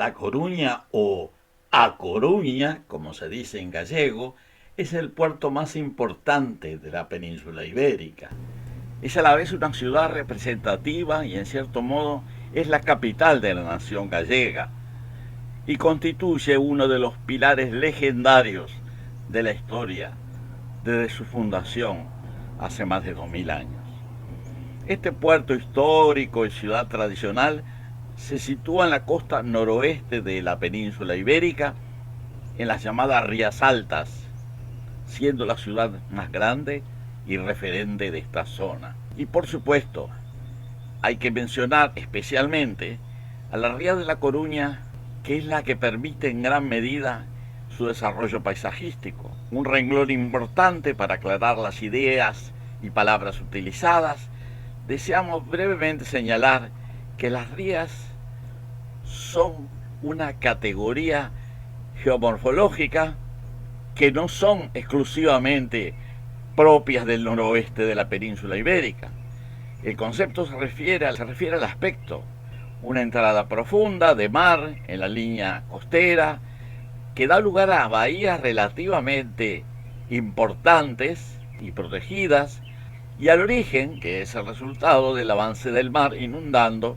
La Coruña o A Coruña, como se dice en gallego, es el puerto más importante de la península ibérica. Es a la vez una ciudad representativa y en cierto modo es la capital de la nación gallega y constituye uno de los pilares legendarios de la historia desde su fundación hace más de 2000 años. Este puerto histórico y ciudad tradicional se sitúa en la costa noroeste de la península ibérica, en las llamadas Rías Altas, siendo la ciudad más grande y referente de esta zona. Y por supuesto, hay que mencionar especialmente a la Ría de La Coruña, que es la que permite en gran medida su desarrollo paisajístico, un renglón importante para aclarar las ideas y palabras utilizadas. Deseamos brevemente señalar que las rías son una categoría geomorfológica que no son exclusivamente propias del noroeste de la península ibérica. El concepto se refiere al aspecto, una entrada profunda de mar en la línea costera que da lugar a bahías relativamente importantes y protegidas, y al origen, que es el resultado del avance del mar inundando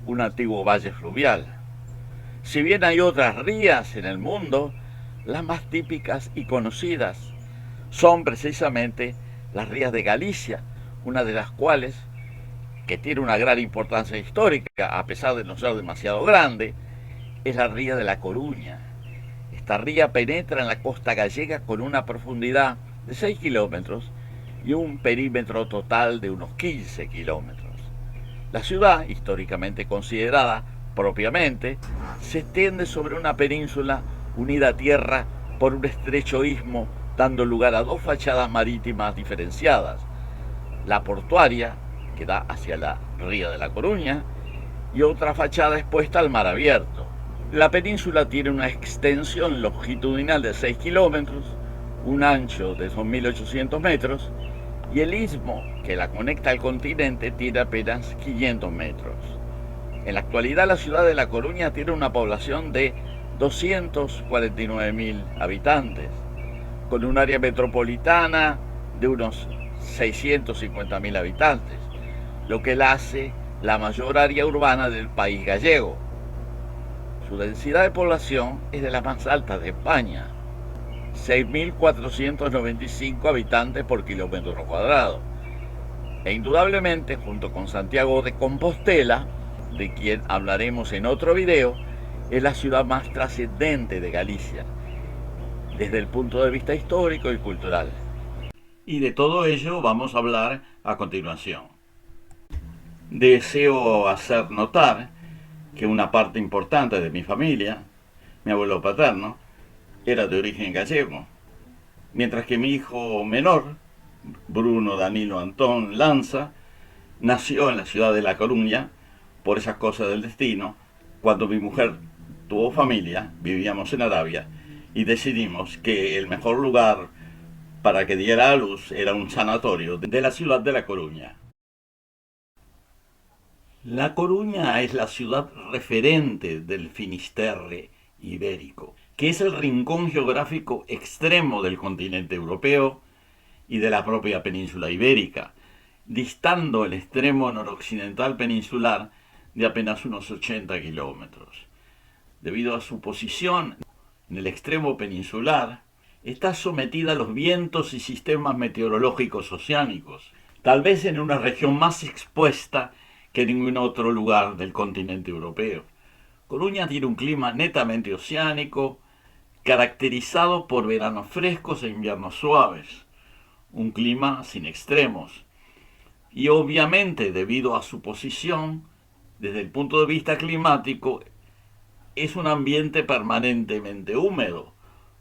un antiguo valle fluvial. Si bien hay otras rías en el mundo, las más típicas y conocidas son precisamente las rías de Galicia, una de las cuales, que tiene una gran importancia histórica, a pesar de no ser demasiado grande, es la ría de La Coruña. Esta ría penetra en la costa gallega con una profundidad de 6 kilómetros y un perímetro total de unos 15 kilómetros. La ciudad, históricamente considerada propiamente, se extiende sobre una península unida a tierra por un estrecho istmo, dando lugar a dos fachadas marítimas diferenciadas: la portuaria, que da hacia la ría de La Coruña, y otra fachada expuesta al mar abierto. La península tiene una extensión longitudinal de 6 kilómetros, un ancho de 2.800 metros, y el istmo que la conecta al continente tiene apenas 500 metros. En la actualidad, la ciudad de La Coruña tiene una población de 249.000 habitantes, con un área metropolitana de unos 650.000 habitantes, lo que la hace la mayor área urbana del país gallego. Su densidad de población es de las más altas de España, 6.495 habitantes por kilómetro cuadrado. E indudablemente, junto con Santiago de Compostela, de quien hablaremos en otro video, es la ciudad más trascendente de Galicia, desde el punto de vista histórico y cultural. Y de todo ello vamos a hablar a continuación. Deseo hacer notar que una parte importante de mi familia, mi abuelo paterno, era de origen gallego, mientras que mi hijo menor, Bruno Danilo Antón Lanza, nació en la ciudad de La Coruña por esas cosas del destino. Cuando mi mujer tuvo familia, vivíamos en Arabia y decidimos que el mejor lugar para que diera a luz era un sanatorio de la ciudad de La Coruña. La Coruña es la ciudad referente del Finisterre ibérico, que es el rincón geográfico extremo del continente europeo y de la propia península ibérica, distando el extremo noroccidental peninsular de apenas unos 80 kilómetros. Debido a su posición en el extremo peninsular, está sometida a los vientos y sistemas meteorológicos oceánicos, tal vez en una región más expuesta que en ningún otro lugar del continente europeo. Coruña tiene un clima netamente oceánico, caracterizado por veranos frescos e inviernos suaves, un clima sin extremos. Y obviamente, debido a su posición, desde el punto de vista climático, es un ambiente permanentemente húmedo,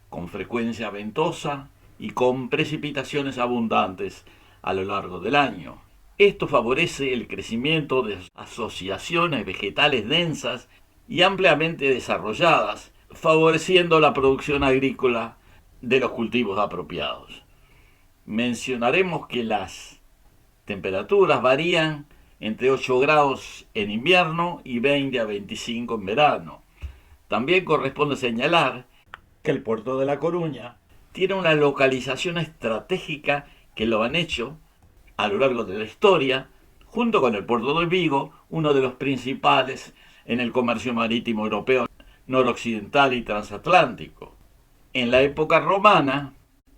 con frecuencia ventosa y con precipitaciones abundantes a lo largo del año. Esto favorece el crecimiento de asociaciones vegetales densas y ampliamente desarrolladas, favoreciendo la producción agrícola de los cultivos apropiados. Mencionaremos que las temperaturas varían entre 8 grados en invierno y 20 a 25 en verano, También corresponde señalar que el puerto de La Coruña tiene una localización estratégica que lo han hecho a lo largo de la historia, junto con el puerto de Vigo, uno de los principales en el comercio marítimo europeo noroccidental y transatlántico. En la época romana,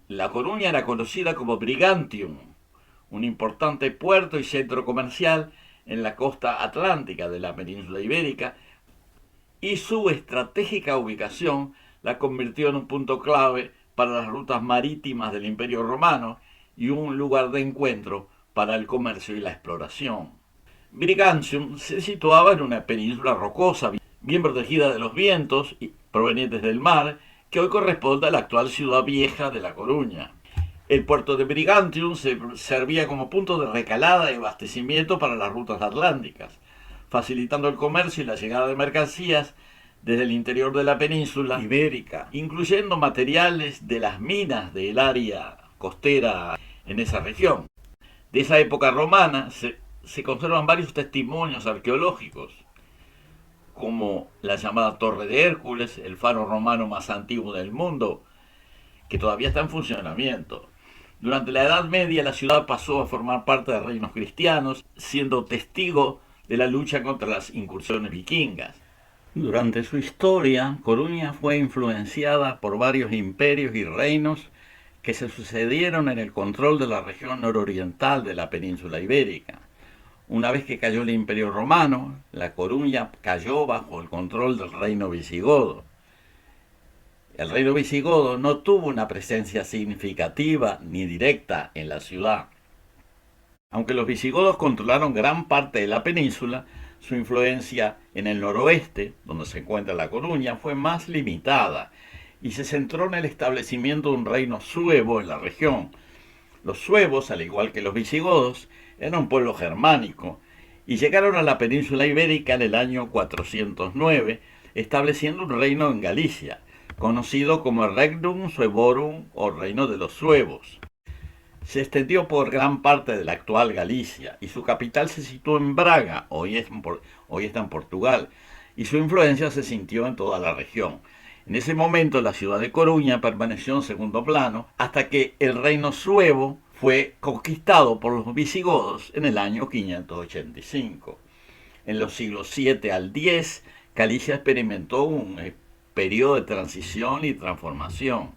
La Coruña era conocida como Brigantium, un importante puerto y centro comercial en la costa atlántica de la península ibérica, y su estratégica ubicación la convirtió en un punto clave para las rutas marítimas del Imperio Romano y un lugar de encuentro para el comercio y la exploración. Brigantium se situaba en una península rocosa, bien protegida de los vientos provenientes del mar, que hoy corresponde a la actual ciudad vieja de La Coruña. El puerto de Brigantium servía como punto de recalada y abastecimiento para las rutas atlánticas, facilitando el comercio y la llegada de mercancías desde el interior de la península ibérica, incluyendo materiales de las minas del área costera en esa región. De esa época romana se conservan varios testimonios arqueológicos, como la llamada Torre de Hércules, el faro romano más antiguo del mundo, que todavía está en funcionamiento. Durante la Edad Media la ciudad pasó a formar parte de reinos cristianos, siendo testigo de la lucha contra las incursiones vikingas. Durante su historia, Coruña fue influenciada por varios imperios y reinos que se sucedieron en el control de la región nororiental de la península ibérica. Una vez que cayó el Imperio Romano, La Coruña cayó bajo el control del reino visigodo. El reino visigodo no tuvo una presencia significativa ni directa en la ciudad. Aunque los visigodos controlaron gran parte de la península, su influencia en el noroeste, donde se encuentra La Coruña, fue más limitada y se centró en el establecimiento de un reino suevo en la región. Los suevos, al igual que los visigodos, eran un pueblo germánico y llegaron a la península ibérica en el año 409, estableciendo un reino en Galicia, conocido como Regnum Suevorum o Reino de los Suevos. Se extendió por gran parte de la actual Galicia y su capital se situó en Braga, hoy está en Portugal, y su influencia se sintió en toda la región. En ese momento la ciudad de Coruña permaneció en segundo plano hasta que el reino suevo fue conquistado por los visigodos en el año 585. En los siglos 7 al 10, Galicia experimentó un periodo de transición y transformación.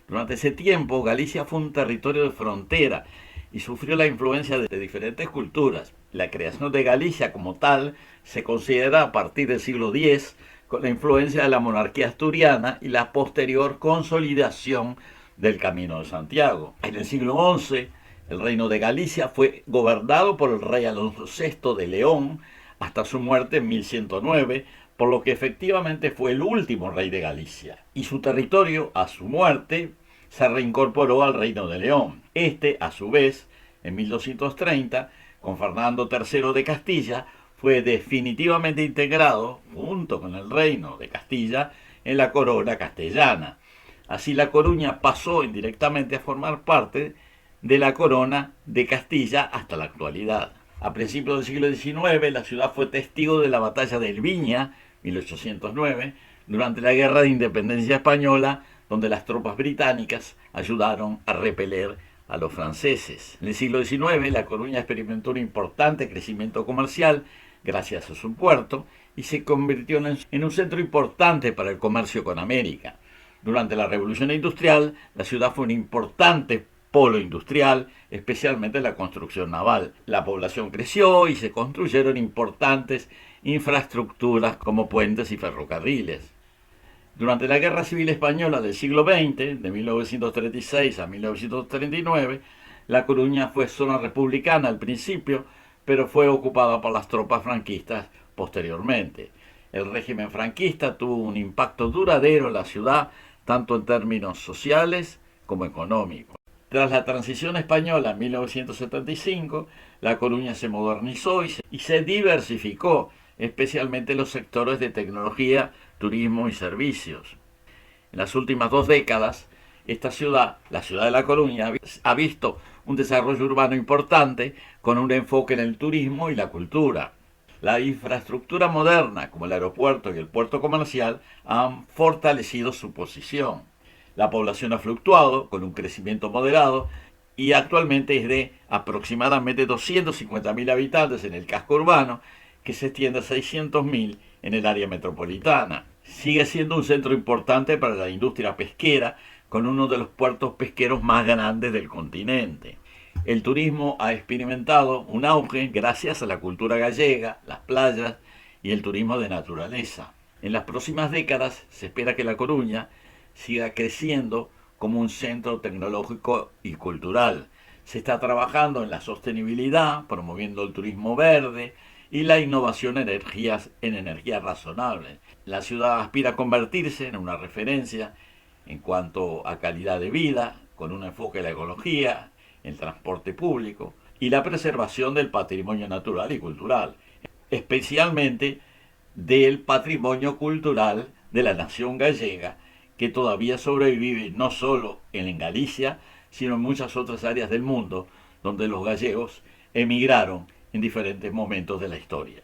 Durante ese tiempo, Galicia fue un territorio de frontera y sufrió la influencia de diferentes culturas. La creación de Galicia como tal se considera a partir del siglo X, con la influencia de la monarquía asturiana y la posterior consolidación del Camino de Santiago. En el siglo XI, el reino de Galicia fue gobernado por el rey Alonso VI de León hasta su muerte en 1109, por lo que efectivamente fue el último rey de Galicia. Y su territorio, a su muerte, se reincorporó al reino de León. Este, a su vez, en 1230, con Fernando III de Castilla, fue definitivamente integrado, junto con el reino de Castilla, en la corona castellana. Así La Coruña pasó indirectamente a formar parte de la corona de Castilla hasta la actualidad. A principios del siglo XIX, la ciudad fue testigo de la batalla de Elviña, 1809, durante la Guerra de Independencia Española, donde las tropas británicas ayudaron a repeler a los franceses. En el siglo XIX, La Coruña experimentó un importante crecimiento comercial gracias a su puerto y se convirtió en un centro importante para el comercio con América. Durante la Revolución Industrial, la ciudad fue un importante polo industrial, especialmente la construcción naval. La población creció y se construyeron importantes infraestructuras como puentes y ferrocarriles. Durante la Guerra Civil Española del siglo XX, de 1936 a 1939, La Coruña fue zona republicana al principio, pero fue ocupada por las tropas franquistas posteriormente. El régimen franquista tuvo un impacto duradero en la ciudad, tanto en términos sociales como económicos. Tras la transición española en 1975, La Coruña se modernizó y se diversificó, especialmente en los sectores de tecnología, turismo y servicios. En las últimas 2 décadas, esta ciudad, la ciudad de La Coruña, ha visto un desarrollo urbano importante con un enfoque en el turismo y la cultura. La infraestructura moderna, como el aeropuerto y el puerto comercial, han fortalecido su posición. La población ha fluctuado con un crecimiento moderado y actualmente es de aproximadamente 250.000 habitantes en el casco urbano, que se extiende a 600.000 en el área metropolitana. Sigue siendo un centro importante para la industria pesquera, con uno de los puertos pesqueros más grandes del continente. El turismo ha experimentado un auge gracias a la cultura gallega, las playas y el turismo de naturaleza. En las próximas décadas se espera que La Coruña siga creciendo como un centro tecnológico y cultural. Se está trabajando en la sostenibilidad, promoviendo el turismo verde y la innovación en energías razonables. La ciudad aspira a convertirse en una referencia en cuanto a calidad de vida, con un enfoque en la ecología, el transporte público y la preservación del patrimonio natural y cultural, especialmente del patrimonio cultural de la nación gallega, que todavía sobrevive no solo en Galicia, sino en muchas otras áreas del mundo donde los gallegos emigraron en diferentes momentos de la historia.